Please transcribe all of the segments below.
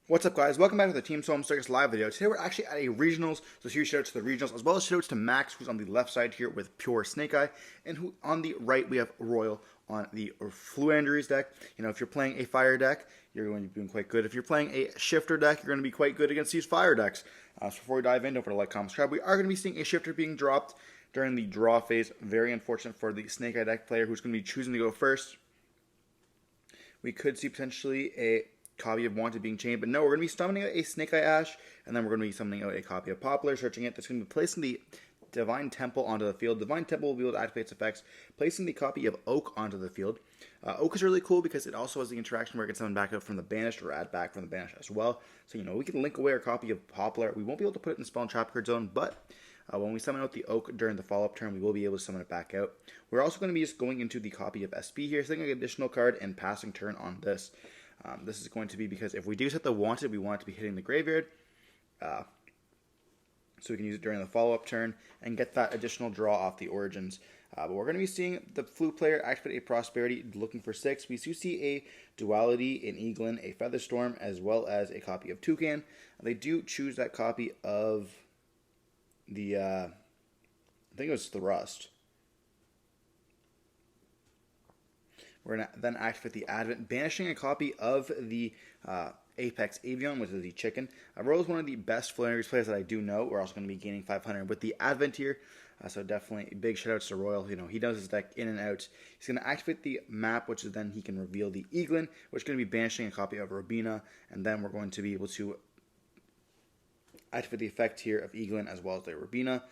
What's up, guys? Welcome back to the Team Solemn Circus live video. Today we're actually at a regionals, so huge shout out to the regionals, as well as shout outs to Max, who's on the left side here with pure Snake Eye, and who on the right we have Royal on the Floowandereeze deck. You know, if you're playing a fire deck, you're going to be doing quite good. If you're playing a shifter deck, you're going to be quite good against these fire decks. So before we dive in, don't forget to like, comment, subscribe. We are going to be seeing a shifter being dropped during the draw phase. Very unfortunate for the Snake Eye deck player who's going to be choosing to go first. We could see potentially a copy of Wanted being chained, but no, we're going to be summoning out a Snake Eye Ash, and then we're going to be summoning out a copy of Poplar, searching it. That's going to be placing the Divine Temple onto the field. Divine Temple will be able to activate its effects, placing the copy of Oak onto the field. Oak is really cool because it also has the interaction where it can summon back out from the banished or add back from the banished as well. So, you know, we can link away our copy of Poplar. We won't be able to put it in the spell and trap card zone, but when we summon out the Oak during the follow-up turn, we will be able to summon it back out. We're also going to be just going into the copy of SP here, setting an additional card and passing turn on this. This is going to be because if we do set the Wanted, we want it to be hitting the graveyard. So we can use it during the follow-up turn and get that additional draw off the Origins. But we're going to be seeing the Flute player activate a Prosperity looking for 6. We do see a Duality in Eaglin, a Featherstorm, as well as a copy of Toucan. They do choose that copy of the, I think it was Thrust. We're going to then activate the Advent, banishing a copy of the Apex Avion, which is the chicken. Royal is one of the best Floowandereeze players that I do know. We're also going to be gaining 500 with the Advent here. So definitely big shout outs to Royal. You know, he does his deck in and out. He's going to activate the map, which is then he can reveal the Eaglin, which is going to be banishing a copy of Robina. And then we're going to be able to activate the effect here of Eaglin as well as the Robina.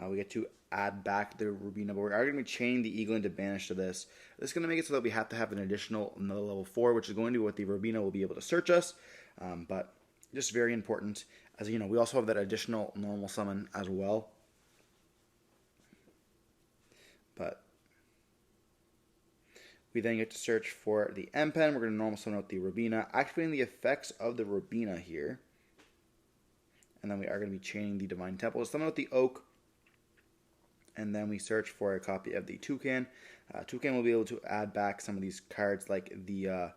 We get to add back the Robina, but we're going to chain the Eaglin to banish to this. This is going to make it so that we have to have an additional another level 4, which is going to be what the Robina will be able to search us. But just very important, as you know, we also have that additional normal summon as well. But we then get to search for the M-Pen. We're going to normal summon out the Robina, activating the effects of the Robina here. And then we are going to be chaining the Divine Temple to summon out the Oak. And then we search for a copy of the Toucan. Toucan will be able to add back some of these cards like the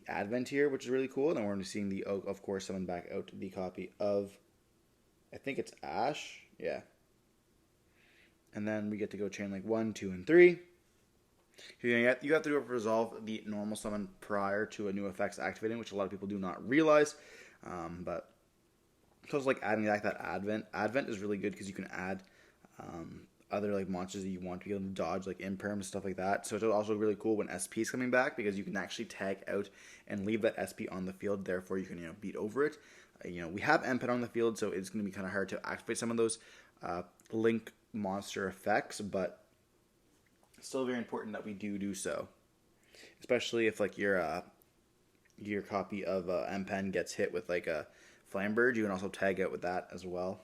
Advent here, which is really cool. And then we're going to be seeing the Oak, of course, summon back out the copy of, I think it's Ash. Yeah. And then we get to go chain like 1, 2, and 3. You have to resolve the normal summon prior to a new effects activating, which a lot of people do not realize. But so it's like adding back that Advent. Advent is really good because you can add other like monsters that you want to be able to dodge, like imperm and stuff like that. So it's also really cool when SP is coming back because you can actually tag out and leave that SP on the field. Therefore, you can beat over it. We have M-Pen on the field, so it's going to be kind of hard to activate some of those link monster effects, but still very important that we do so. Especially if like your copy of M-Pen gets hit with like a Flambird, you can also tag out with that as well.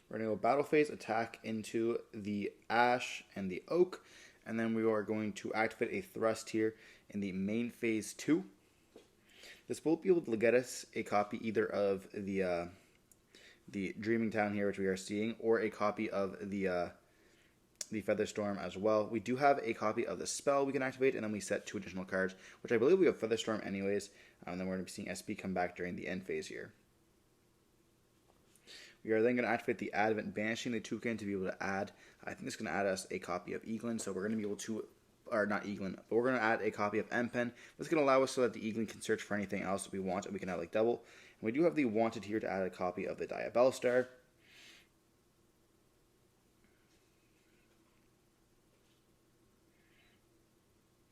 We're going to go battle phase, attack into the Ash and the Oak, and then we are going to activate a Thrust here in the main phase 2. This will be able to get us a copy either of the Dreaming Town here, which we are seeing, or a copy of the Featherstorm as well. We do have a copy of the spell we can activate, and then we set 2 additional cards, which I believe we have Featherstorm anyways, and then we're going to be seeing SP come back during the end phase here. We are then going to activate the Advent, banishing the Toucan to be able to add, I think it's going to add us a copy of Eaglin, so we're going to be able to, or not Eaglin, but we're going to add a copy of M-Pen. This is going to allow us so that the Eaglin can search for anything else that we want, and we can add like double. And we do have the Wanted here to add a copy of the Diabellstar.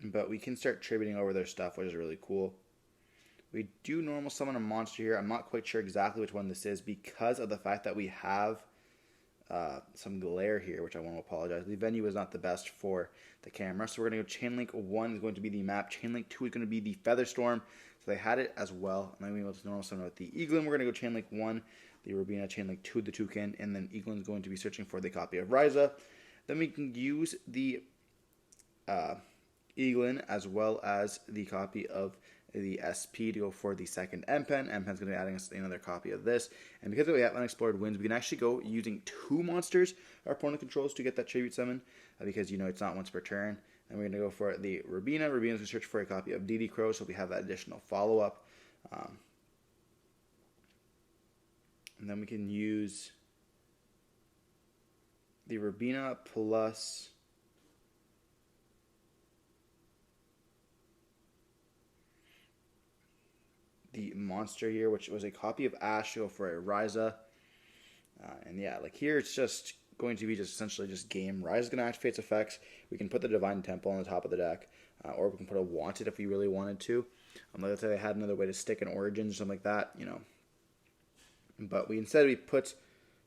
But we can start tributing over their stuff, which is really cool. We do normal summon a monster here. I'm not quite sure exactly which one this is because of the fact that we have some glare here, which I want to apologize. The venue is not the best for the camera. So we're going to go Chainlink 1 is going to be the map. Chainlink 2 is going to be the Featherstorm. So they had it as well. And then we will normal summon with the Eaglin. We're going to go Chainlink 1, the Robina, Chainlink 2, the Toucan, and then Eaglin is going to be searching for the copy of Ryza. Then we can use the Eaglin as well as the copy of the SP to go for the second M-Pen. M-Pen's going to be adding us another copy of this. And because we have Unexplored Winds, we can actually go using 2 monsters our opponent controls to get that Tribute Summon. Because, it's not once per turn. And we're going to go for the Rubina. Rubina's going to search for a copy of DD Crow, so we have that additional follow-up. And then we can use the Rubina plus the monster here, which was a copy of Ash to go for a Ryza. And yeah, like here it's just going to be just essentially just game. Ryza's going to activate its effects. We can put the Divine Temple on the top of the deck, or we can put a Wanted if we really wanted to. Let's say they had another way to stick an Origins or something like that, you know. But instead we put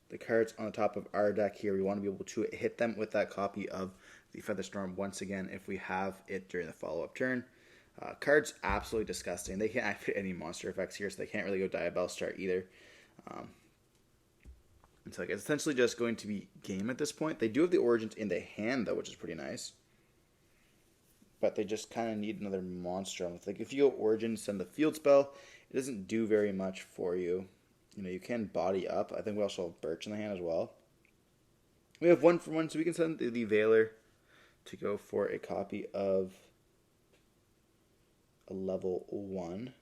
the cards on the top of our deck here. We want to be able to hit them with that copy of the Featherstorm once again if we have it during the follow-up turn. Cards absolutely disgusting. They can't activate any monster effects here, so they can't really go Diabellstar either. And so it's essentially just going to be game at this point. They do have the Origins in the hand, though, which is pretty nice. But they just kind of need another monster. Like if you go Origins, send the field spell, it doesn't do very much for you. You know, you can body up. I think we also have Birch in the hand as well. We have 1-for-1, so we can send the Veiler to go for a copy of a level 1.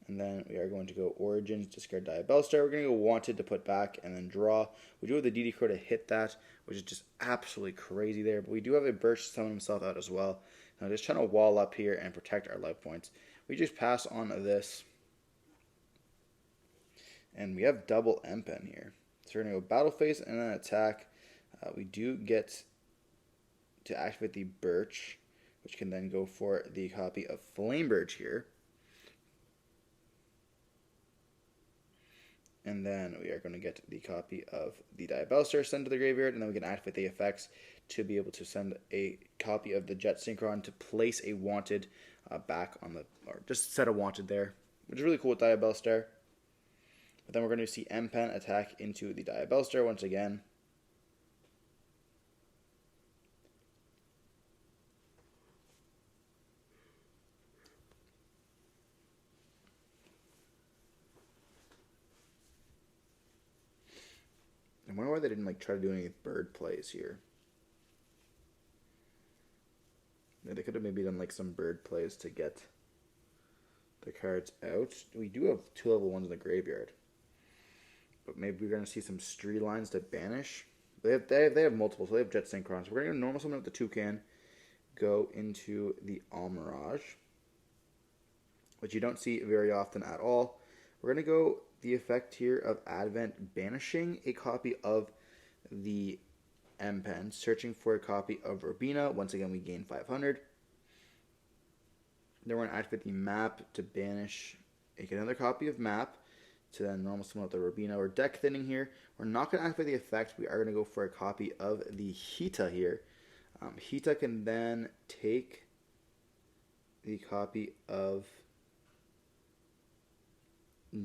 And then we are going to go Origins, discard Diabellstar. We're going to go Wanted to put back and then draw. We do have the DD Crow to hit that, which is just absolutely crazy there. But we do have a Birch to summon himself out as well. Now just trying to wall up here and protect our life points. We just pass on this. And we have double M-Pen here. So we're going to go Battle Phase and then attack. We do get to activate the Birch, which can then go for the copy of Flame Birch here. And then we are going to get the copy of the Diabellstar sent to the graveyard, and then we can activate the effects to be able to send a copy of the Jet Synchron to place a Wanted back on the, or just set a Wanted there, which is really cool with Diabellstar. But then we're going to see M-Pen attack into the Diabellstar once again. I wonder why they didn't try to do any bird plays here. They could have maybe done some bird plays to get the cards out. We do have 2 level 1s in the graveyard. But maybe we're going to see some street lines to banish. They have multiple, so they have Jet Synchron. So we're going to normal summon with the Toucan, go into the Almirage, which you don't see very often at all. We're going to go the effect here of Advent, banishing a copy of the M-Pen, searching for a copy of Rubina. Once again, we gain 500. Then we're going to activate the Map to banish another copy of Map, to then normal summon out the Rubina. We're deck thinning here. We're not going to activate the effect. We are going to go for a copy of the Hita here. Hita can then take the copy of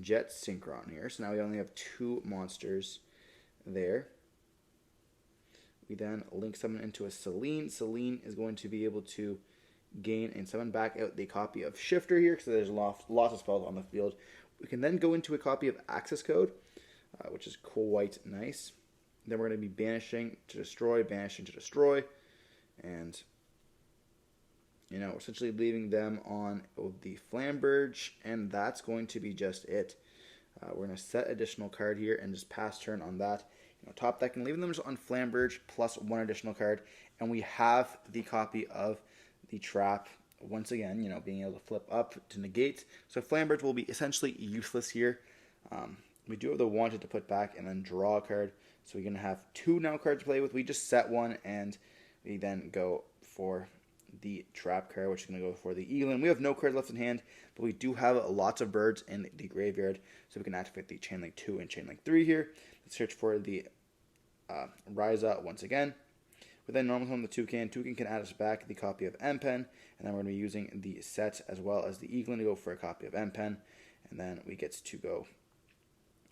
Jet Synchron here. So now we only have 2 monsters there. We then link summon into a Celine. Celine is going to be able to gain and summon back out the copy of Shifter here, because there's lots of spells on the field. We can then go into a copy of Access Code, which is quite nice. Then we're going to be banishing to destroy, and we're essentially leaving them on the Flamberge, and that's going to be just it. We're going to set additional card here and just pass turn on that. Top deck and leaving them just on Flamberge plus 1 additional card, and we have the copy of the Trap. Once again, being able to flip up to negate. So Flamberge will be essentially useless here. We do have the Wanted to put back and then draw a card. So we're going to have 2 now cards to play with. We just set 1, and we then go for the Trap card, which is going to go for the Eaglin. We have no cards left in hand, but we do have lots of birds in the graveyard. So we can activate the Chainlink 2 and Chainlink 3 here. Let's search for the Ryza once again. But then normal summon the Toucan. Toucan can add us back the copy of M-Pen, and then we're going to be using the set as well as the Eaglin to go for a copy of M-Pen, and then we get to go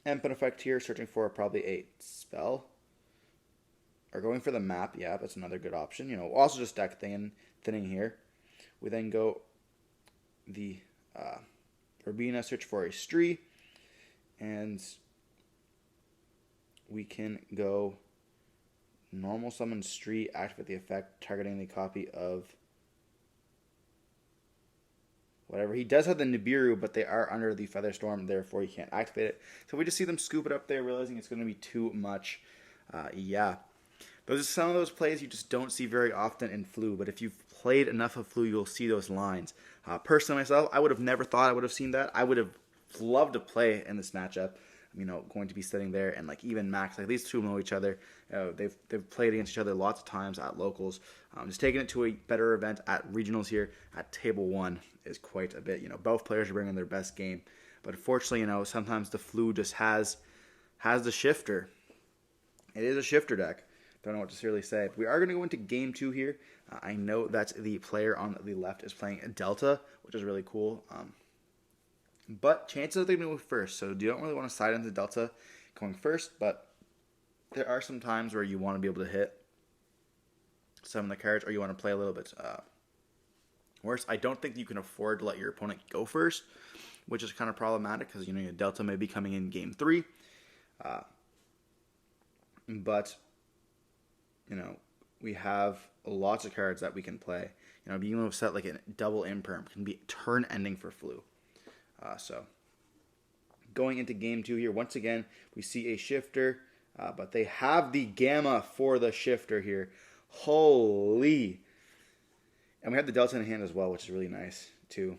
M-Pen effect here, searching for probably a spell, or going for the Map. Yeah, that's another good option. Also just deck thinning here. We then go the Rubina, search for a Stree, and we can go Normal summon Street, activate the effect, targeting the copy of whatever. He does have the Nibiru, but they are under the Feather Storm, therefore he can't activate it. So we just see them scoop it up there, realizing it's going to be too much. Yeah. Those are some of those plays you just don't see very often in Flu, but if you've played enough of Flu, you'll see those lines. Personally, myself, I would have never thought I would have seen that. I would have loved to play in this matchup. Going to be sitting there, and like even Max, like these two know each other. They've played against each other lots of times at locals. Just taking it to a better event at regionals here at table 1 is quite a bit. Both players are bringing their best game, but unfortunately, sometimes the Flu just has the shifter. It is a shifter deck. Don't know what to really say. We are going to go into game 2 here. I know that the player on the left is playing Delta, which is really cool. But chances are they're going to go first, so you don't really want to side into Delta going first, but there are some times where you want to be able to hit some of the cards, or you want to play a little bit worse. I don't think you can afford to let your opponent go first, which is kind of problematic because your Delta may be coming in game 3. But we have lots of cards that we can play. Being able to set like a double imperm can be turn ending for Flu. So going into game 2 here, once again, we see a shifter, but they have the gamma for the shifter here. Holy. And we have the Delta in hand as well, which is really nice too.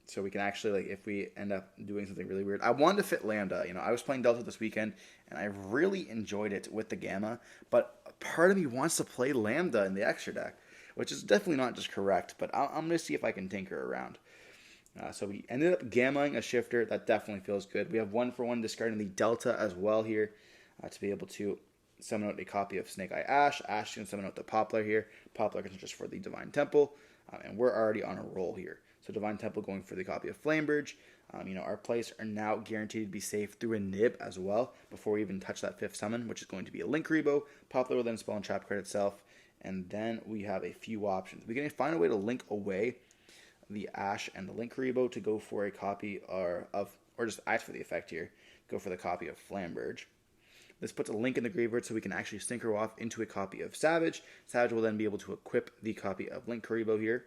So we can actually, like, if we end up doing something really weird. I wanted to fit Lambda. I was playing Delta this weekend, and I really enjoyed it with the Gamma. But part of me wants to play Lambda in the extra deck, which is definitely not just correct. But I'm going to see if I can tinker around. So we ended up Gammaing a shifter. That definitely feels good. We have 1-for-1 discarding the Delta as well here to be able to summon out a copy of Snake Eye Ash. Ash can summon out the Poplar here. Poplar can just for the Divine Temple. And we're already on a roll here. So Divine Temple going for the copy of Flamebridge. Our plays are now guaranteed to be safe through a nib as well before we even touch that 5th summon, which is going to be a Link Rebo. Poplar will then spell and trap card itself. And then we have a few options. We can find a way to link away the Ash and the Link Rebo to go for a copy or just act for the effect here. Go for the copy of Flamberge. This puts a link in the graveyard so we can actually synchro off into a copy of Savage. Savage will then be able to equip the copy of Link Rebo here.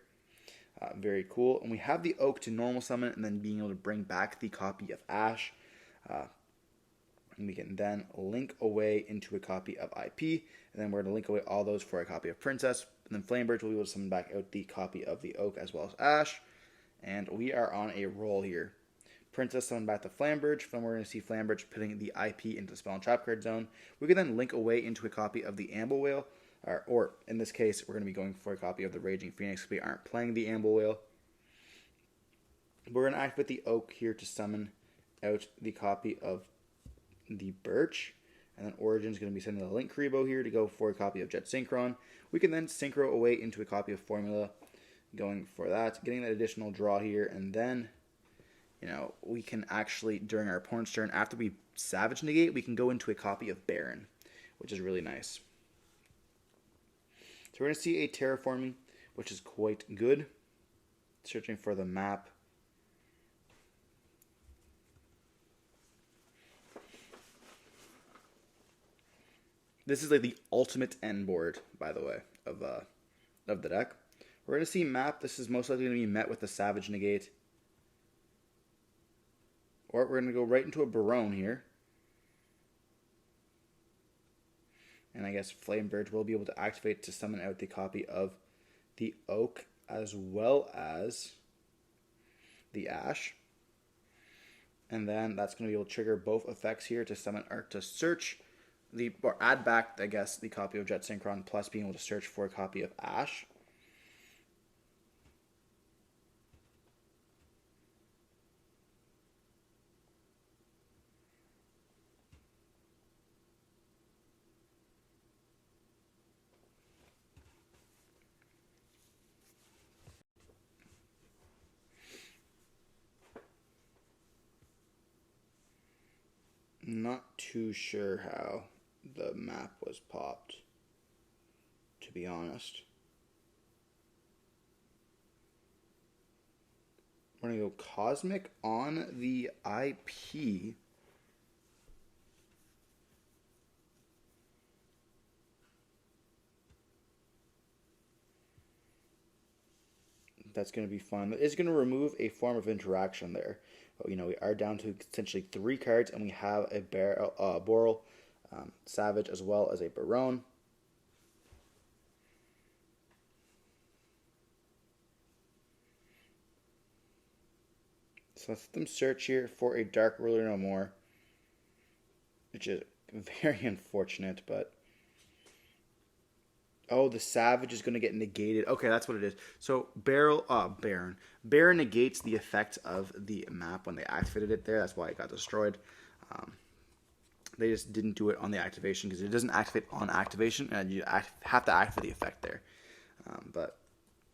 Very cool. And we have the Oak to normal summon and then being able to bring back the copy of Ash. And we can then link away into a copy of IP. And then we're going to link away all those for a copy of Princess. And then Flamebird will be able to summon back out the copy of the Oak as well as Ash. And we are on a roll here. Princess summon back the Flamberge. Then we're going to see Flamberge putting the IP into the spell and trap card zone. We can then link away into a copy of the Amble Whale. Or in this case, we're going to be going for a copy of the Raging Phoenix. We aren't playing the Amble Whale. We're going to activate the Oak here to summon out the copy of the Birch. And then Origin's going to be sending the Link Rebo here to go for a copy of Jet Synchron. We can then synchro away into a copy of Formula, going for that, getting that additional draw here. And then, we can actually, during our opponent's turn, after we Savage Negate, we can go into a copy of Baron, which is really nice. So we're going to see a Terraforming, which is quite good. Searching for the map. This is like the ultimate end board, by the way, of the deck. We're going to see map. This is most likely going to be met with the Savage Negate. Or we're going to go right into a Barone here. And I guess Flamebird will be able to activate to summon out the copy of the Oak as well as the Ash. And then that's going to be able to trigger both effects here to summon or to search or add back, I guess, the copy of Jet Synchron plus being able to search for a copy of Ash. Not too sure how the map was popped, to be honest. We're going to go Cosmic on the IP. That's going to be fun. It's going to remove a form of interaction there. But, we are down to essentially 3 cards, and we have a Boral, Savage, as well as a Barone. So let's let them search here for a Dark Ruler no more, which is very unfortunate, but... Oh, the Savage is going to get negated. Okay, that's what it is. So Baron negates the effect of the map when they activated it there. That's why it got destroyed. They just didn't do it on the activation because it doesn't activate on activation, and you have to act for the effect there. But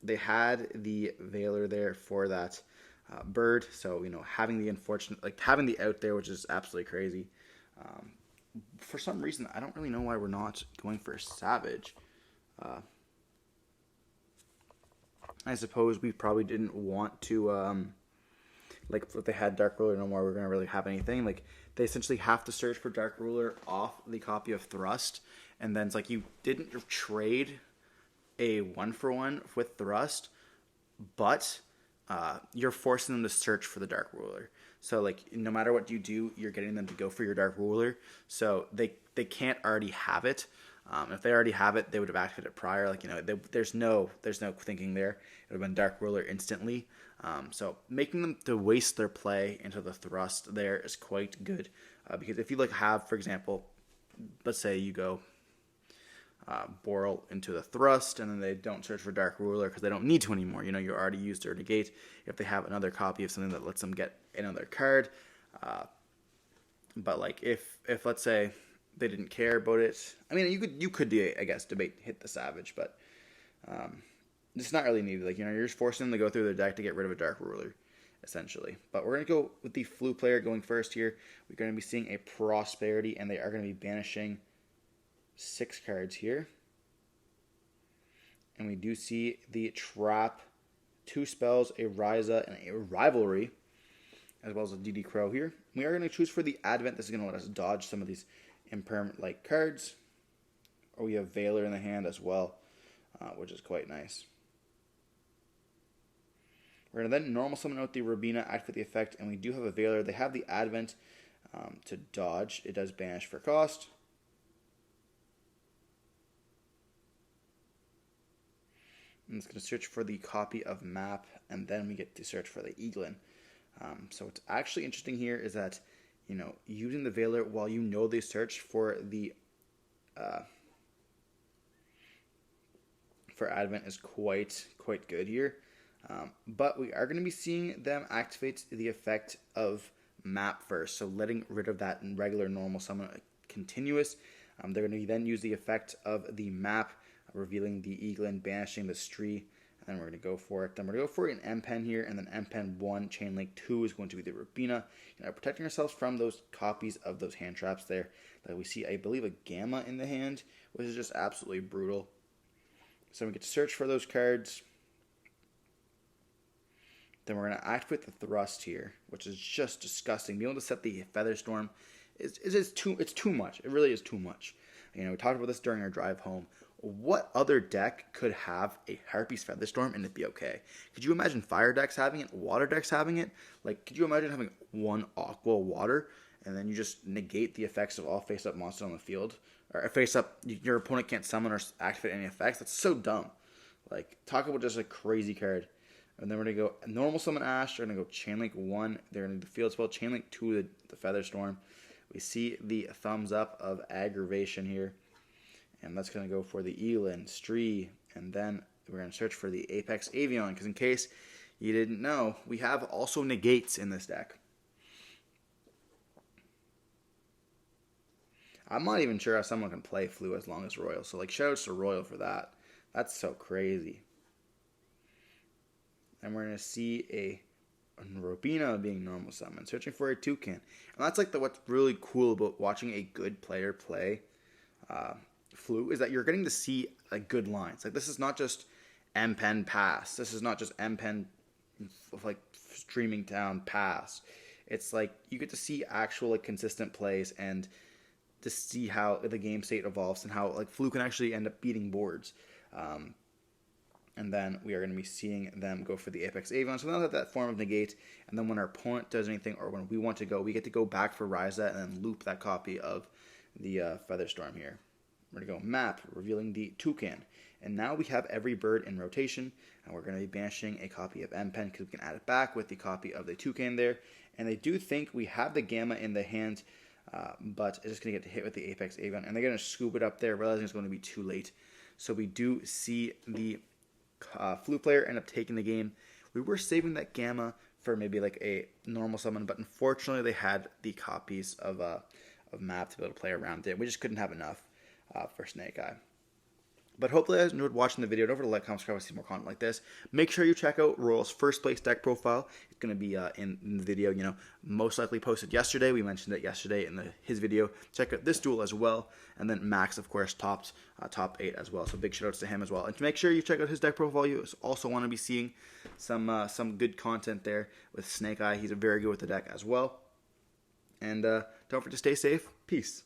they had the Veiler there for that bird. So, having the out there, which is absolutely crazy. For some reason, I don't really know why we're not going for a Savage. I suppose we probably didn't want to, if they had Dark Ruler no more, we're going to really have anything. Like, they essentially have to search for Dark Ruler off the copy of Thrust, and then it's like you didn't trade a 1-for-1 with Thrust, but you're forcing them to search for the Dark Ruler. So, no matter what you do, you're getting them to go for your Dark Ruler, so they can't already have it. If they already have it, they would have activated it prior. There's no thinking there. It would have been Dark Ruler instantly. So making them to waste their play into the Thrust there is quite good. Because if you have, for example, let's say you go Boral into the Thrust, and then they don't search for Dark Ruler because they don't need to anymore. You already used their negate. If they have another copy of something that lets them get another card. But if let's say they didn't care about it. I mean, you could I guess, debate hit the Savage, but it's not really needed. You're just forcing them to go through their deck to get rid of a Dark Ruler, essentially. But we're going to go with the Flu player going first here. We're going to be seeing a Prosperity, and they are going to be banishing 6 cards here. And we do see the Trap, 2 spells, a Ryza, and a Rivalry, as well as a DD Crow here. We are going to choose for the Advent. This is going to let us dodge some of these impermanent cards. Or we have Veiler in the hand as well, which is quite nice. We're going to then normal summon out the Robina, activate the effect, and we do have a Veiler. They have the Advent to dodge. It does banish for cost. And it's going to search for the copy of Map, and then we get to search for the Eaglin. So what's actually interesting here is that, using the Veiler while they search for the for Advent is quite good here. But we are going to be seeing them activate the effect of Map first, so letting rid of that regular normal summon continuous. They're going to then use the effect of the Map, revealing the Eaglin, banishing the Stree, and then we're going to go for it. Then we're going to go for an M-Pen here, and then M-Pen 1, Chain Link 2 is going to be the Robina. Protecting ourselves from those copies of those hand traps there. We see, I believe, a Gamma in the hand, which is just absolutely brutal. So we get to search for those cards. Then we're going to activate the Thrust here, which is just disgusting. Being able to set the Featherstorm it's too much. It really is too much. We talked about this during our drive home. What other deck could have a Harpy's Featherstorm and it be okay? Could you imagine fire decks having it, water decks having it? Could you imagine having 1 Aqua Water and then you just negate the effects of all face-up monsters on the field? Or face-up, your opponent can't summon or activate any effects? That's so dumb. Talk about just a crazy card. And then we're going to go normal summon Ash. We're going to go Chain Link 1. They're going to do the field spell. Chain Link 2, the Featherstorm. We see the thumbs up of Aggravation here. And that's going to go for the Eaglin, Stree, and then we're going to search for the Apex Avion, because in case you didn't know, we have also negates in this deck. I'm not even sure how someone can play Flu as long as Royal, so shoutouts to Royal for that. That's so crazy. And we're going to see a Robina being normal summon, searching for a Toucan. And that's what's really cool about watching a good player play Flu, is that you're getting to see good lines. This is not just M-Pen pass. This is not just M-Pen streaming down pass. It's you get to see actual consistent plays and to see how the game state evolves and how Flu can actually end up beating boards. And And then we are going to be seeing them go for the Apex Avian. So they'll have that form of negate. And then when our opponent does anything, or when we want to go, we get to go back for Rise That and then loop that copy of the Featherstorm here. We're going to go map, revealing the Toucan. And now we have every bird in rotation. And we're going to be banishing a copy of M-Pen because we can add it back with the copy of the Toucan there. And they do think we have the Gamma in the hand, but it's just going to get hit with the Apex Avian. And they're going to scoop it up there, realizing it's going to be too late. So we do see the Floo player end up taking the game. We were saving that Gamma for maybe like a normal summon, but unfortunately they had the copies of map to be able to play around it. We just couldn't have enough for Snake Eye. But hopefully you guys enjoyed watching the video. Don't forget to like, comment, subscribe to see more content like this. Make sure you check out Royal's first place deck profile. It's going to be in the video, most likely posted yesterday. We mentioned it yesterday in his video. Check out this duel as well. And then Max, of course, topped top 8 as well. So big shout outs to him as well. And to make sure you check out his deck profile, you also want to be seeing some good content there with Snake Eye. He's very good with the deck as well. And don't forget to stay safe. Peace.